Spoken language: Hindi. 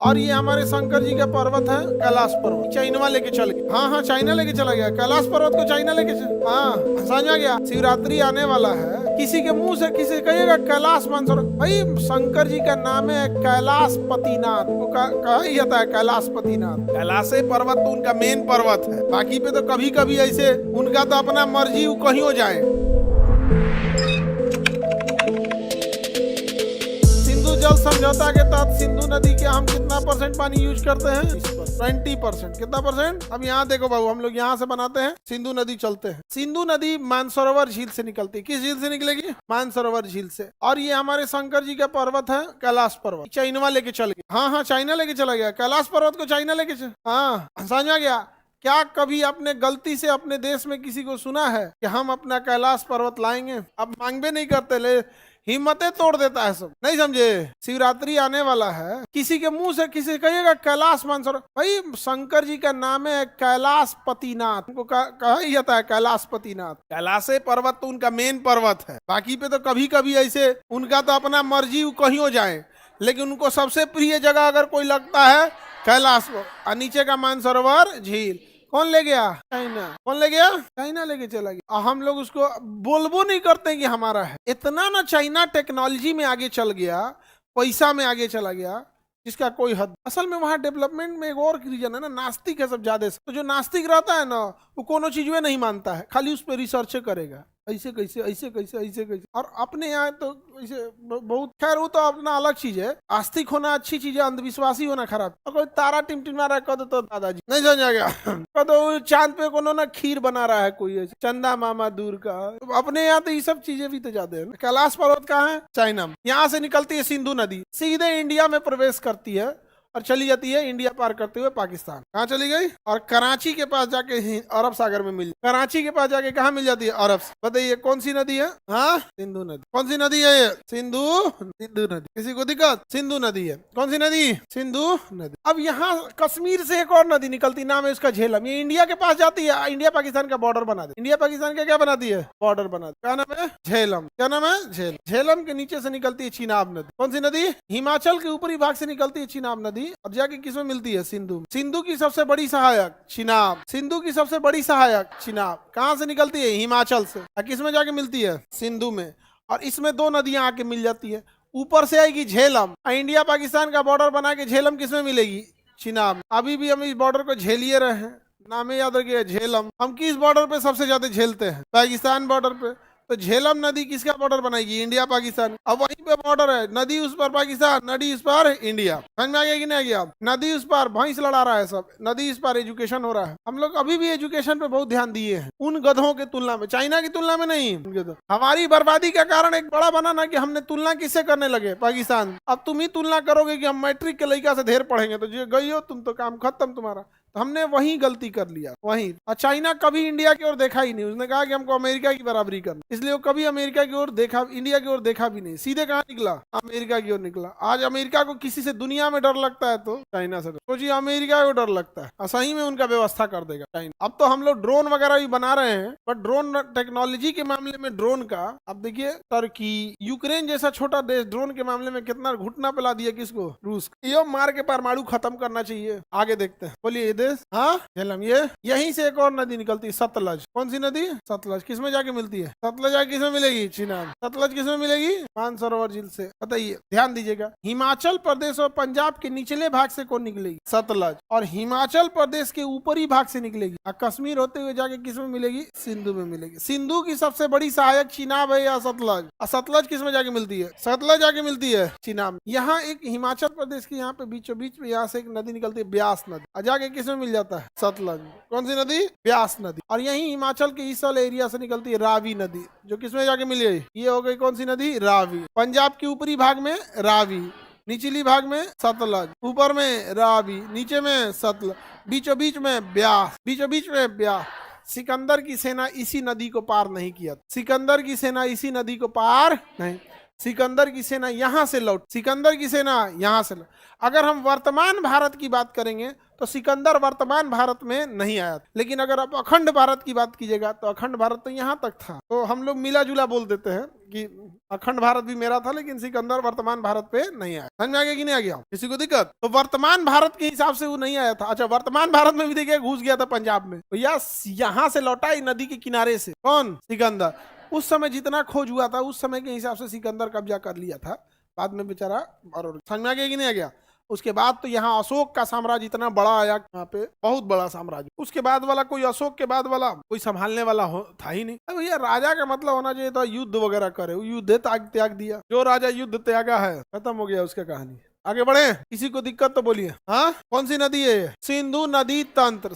और ये हमारे शंकर जी का पर्वत है कैलाश पर्वत। चाइना लेके चल गया। हाँ चाइना लेके चला गया। कैलाश पर्वत को चाइना लेके समझ आ गया। शिवरात्रि आने वाला है, किसी के मुंह से किसी कहिएगा कैलाश मानसरोवर, भाई शंकर जी का नाम है कैलाश पतिनाथ, वो कहा ही जाता है कैलाश पतिनाथ। कैलाश पर्वत तो उनका मेन पर्वत है, बाकी पे तो कभी कभी ऐसे उनका तो अपना मर्जी वो कहीं हो जाए। जल समझौता के तहत सिंधु नदी के हम कितना % पानी यूज करते हैं? 20%। कितना %? अब यहाँ देखो बाबू, हम लोग यहाँ से बनाते हैं, सिंधु नदी चलते हैं। सिंधु नदी मानसरोवर झील से निकलती है। किस झील से निकलेगी? मानसरोवर झील से। और ये हमारे शंकर जी का पर्वत है कैलाश पर्वत। चाइना लेके चल गया। हाँ चाइना लेके चला गया। कैलाश पर्वत को चाइना लेके समझ आ गया। क्या कभी आपने गलती से अपने देश में किसी को सुना है कि हम अपना कैलाश पर्वत लाएंगे? अब मांगबे नहीं करते, ले हिम्मतें तोड़ देता है सब। नहीं समझे? शिवरात्रि आने वाला है, किसी के मुंह से किसी कहिएगा कैलाश मानसरोवर, भाई शंकर जी का नाम है कैलाश पतिनाथ, उनको कहा ही जाता है कैलाश पतिनाथ। कैलाश पर्वत तो उनका मेन पर्वत है, बाकी पे तो कभी कभी ऐसे उनका तो अपना मर्जी वो कहीं हो जाए, लेकिन उनको सबसे प्रिय जगह अगर कोई लगता है कैलाश, और नीचे का मानसरोवर झील। कौन ले गया? चाइना। कौन ले गया? चाइना लेके चला गया। और हम लोग उसको बोलबो नहीं करते कि हमारा है। इतना ना चाइना टेक्नोलॉजी में आगे चल गया, पैसा में आगे चला गया, जिसका कोई हद। असल में वहाँ डेवलपमेंट में एक और रीजन है ना, नास्तिक है सब ज्यादा। तो जो नास्तिक रहता है ना, वो कोनो चीज में नहीं मानता है, खाली उस पर रिसर्च करेगा, ऐसे कैसे ऐसे कैसे ऐसे कैसे। और अपने यहाँ तो ऐसे बहुत, खैर वो तो अपना अलग चीज है। आस्तिक होना अच्छी चीज है, अंधविश्वासी होना खराब। और कोई तारा टिमटिमा रहा है, कह दो तो दादाजी नहीं समझ आ गया। कह दो चांद पे कोनो ना खीर बना रहा है कोई, ऐसे चंदा मामा दूर का। तो अपने यहाँ तो ये सब चीजें भी तो ज्यादा है। कैलाश पर्वत कहाँ है? चाइना में। यहाँ से निकलती है सिंधु नदी, सीधे इंडिया में प्रवेश करती है और चली जाती है इंडिया पार करते हुए पाकिस्तान। कहाँ चली गई? और कराची के पास जाके अरब सागर में मिल, कराची के पास जाके कहाँ मिल जाती है? अरब। बताइए कौन सी नदी है? सिंधु नदी। कौन सी नदी है ये? सिंधु नदी। किसी को दिक्कत? सिंधु नदी है। कौन सी नदी? सिंधु नदी। अब यहाँ कश्मीर से एक और नदी निकलती, नाम है उसका झेलम। ये इंडिया के पास जाती है, इंडिया पाकिस्तान का बॉर्डर बना दे। इंडिया पाकिस्तान का क्या बनाती है? बॉर्डर बना दे। क्या नाम है? झेलम। क्या नाम है? झेलम। झेलम के नीचे से निकलती है चिनाब नदी। कौन सी नदी? हिमाचल के ऊपरी भाग से निकलती है चिनाब नदी, और जाके किसमें मिलती है? सिंधु। सिंधु की सबसे बड़ी सहायक चिनाब। सिंधु की सबसे बड़ी सहायक चिनाब कहाँ से निकलती है? हिमाचल से। और किसमें जाके मिलती है? सिंधु में। और इसमें दो नदियां आके मिल जाती है। ऊपर से आएगी झेलम, इंडिया पाकिस्तान का बॉर्डर बना के झेलम किसमें मिलेगी? चिनाब। अभी भी हम इस बॉर्डर को झेलिए रहे हैं, नाम याद रखिए झेलम। हम किस बॉर्डर पे सबसे ज्यादा झेलते हैं? पाकिस्तान बॉर्डर पे। तो झेलम नदी किसका बॉर्डर बनाएगी? इंडिया पाकिस्तान। अब वहीं पे बॉर्डर है, नदी उस पर पाकिस्तान, नदी इस पर इंडिया। समझ में आ गया कि नहीं आ गया? नदी उस पर भैंस लड़ा रहा है सब, नदी इस पर एजुकेशन हो रहा है। हम लोग अभी भी एजुकेशन पे बहुत ध्यान दिए हैं, उन गधों के तुलना में, चाइना की तुलना में नहीं। हमारी बर्बादी का कारण एक बड़ा बना ना कि हमने तुलना किससे करने लगे? पाकिस्तान। अब तुम ही तुलना करोगे कि हम मैट्रिक के लड़का से ढेर पढ़ेंगे, तो जो गई हो तुम तो काम खत्म तुम्हारा। तो हमने वही गलती कर लिया, वही। और चाइना कभी इंडिया की ओर देखा ही नहीं, उसने कहा कि हमको अमेरिका की बराबरी करना, इसलिए वो कभी अमेरिका की ओर देखा, इंडिया की ओर देखा भी नहीं, सीधे कहाँ निकला? अमेरिका की ओर निकला। आज अमेरिका को किसी से दुनिया में डर लगता है तो चाइना से। सोचिए अमेरिका को डर लगता है, सही में उनका व्यवस्था कर देगा चाइना। अब तो हम लोग ड्रोन वगैरह भी बना रहे हैं, बट ड्रोन टेक्नोलॉजी के मामले में ड्रोन का, अब देखिए टर्की, यूक्रेन जैसा छोटा देश ड्रोन के मामले में कितना घुटना पिला दिया किसको? रूस। ये मार के परमाणु खत्म करना चाहिए। आगे देखते हैं, बोलिए देश। झेलम। ये यहीं से एक और नदी निकलती है, सतलज। कौन सी नदी? सतलज। किसमें जाके मिलती है? सतलज जाके किसमें मिलेगी? चिनाब। सतलज किसमें मिलेगी? मानसरोवर झील से। बताइए, ध्यान दीजिएगा। हिमाचल प्रदेश और पंजाब के निचले भाग से कौन निकलेगी? सतलज। और हिमाचल प्रदेश के ऊपरी भाग से निकलेगी, और कश्मीर होते हुए जाके किसमें मिलेगी? सिंधु में मिलेगी। सिंधु की सबसे बड़ी सहायक चिनाब है या सतलज? और सतलज किसमें जाके मिलती है? सतलज जाके मिलती है चिनाब। यहाँ एक हिमाचल प्रदेश के यहाँ पे बीचों बीच में यहाँ से एक नदी निकलती है, ब्यास नदी, और जाके किसमें मिल जाता है? सतलज। कौन सी नदी? ब्यास नदी। और यही हिमाचल के इस वाले एरिया से निकलती है रावी नदी, जो किसमें जाके मिली है? ये हो गई कौन सी नदी? रावी। पंजाब के ऊपरी भाग में रावी, निचली भाग में सतलज, ऊपर में रावी, नीचे में सतलज, बीचों बीच में ब्यास, बीचों बीच में ब्यास। सिकंदर की सेना इसी नदी को पार नहीं किया। सिकंदर की सेना इसी नदी को पार नहीं, सिकंदर की सेना यहां से लौट, सिकंदर की सेना यहां से लौट। अगर हम वर्तमान भारत की बात करेंगे तो सिकंदर वर्तमान भारत में नहीं आया था। लेकिन अगर आप अखंड भारत की बात कीजिएगा तो अखंड भारत तो यहाँ तक था। तो हम लोग मिला जुला बोल देते हैं कि अखंड भारत भी मेरा था, लेकिन सिकंदर वर्तमान भारत पे नहीं आया। समझ में आ गया कि नहीं आ गया? किसी को दिक्कत? तो वर्तमान भारत के हिसाब से वो नहीं आया था। अच्छा, वर्तमान भारत में भी देखिए घुस गया था पंजाब में, तो यहाँ से लौटा नदी के किनारे से। कौन? सिकंदर। उस समय जितना खोज हुआ था उस समय के हिसाब से सिकंदर कब्जा कर लिया था, बाद में बेचारा। और समझ में आ गया कि नहीं आ गया? उसके बाद तो यहाँ अशोक का साम्राज्य इतना बड़ा आया, यहाँ पे बहुत बड़ा साम्राज्य। उसके बाद वाला कोई, अशोक के बाद वाला कोई संभालने वाला था ही नहीं। अब भैया राजा का मतलब होना चाहिए था युद्ध वगैरह करे, युद्ध त्याग दिया। जो राजा युद्ध त्यागा है, खत्म हो गया उसका कहानी। आगे बढ़े, किसी को दिक्कत तो बोलिए। हाँ, कौन सी नदी है? सिंधु नदी तंत्र।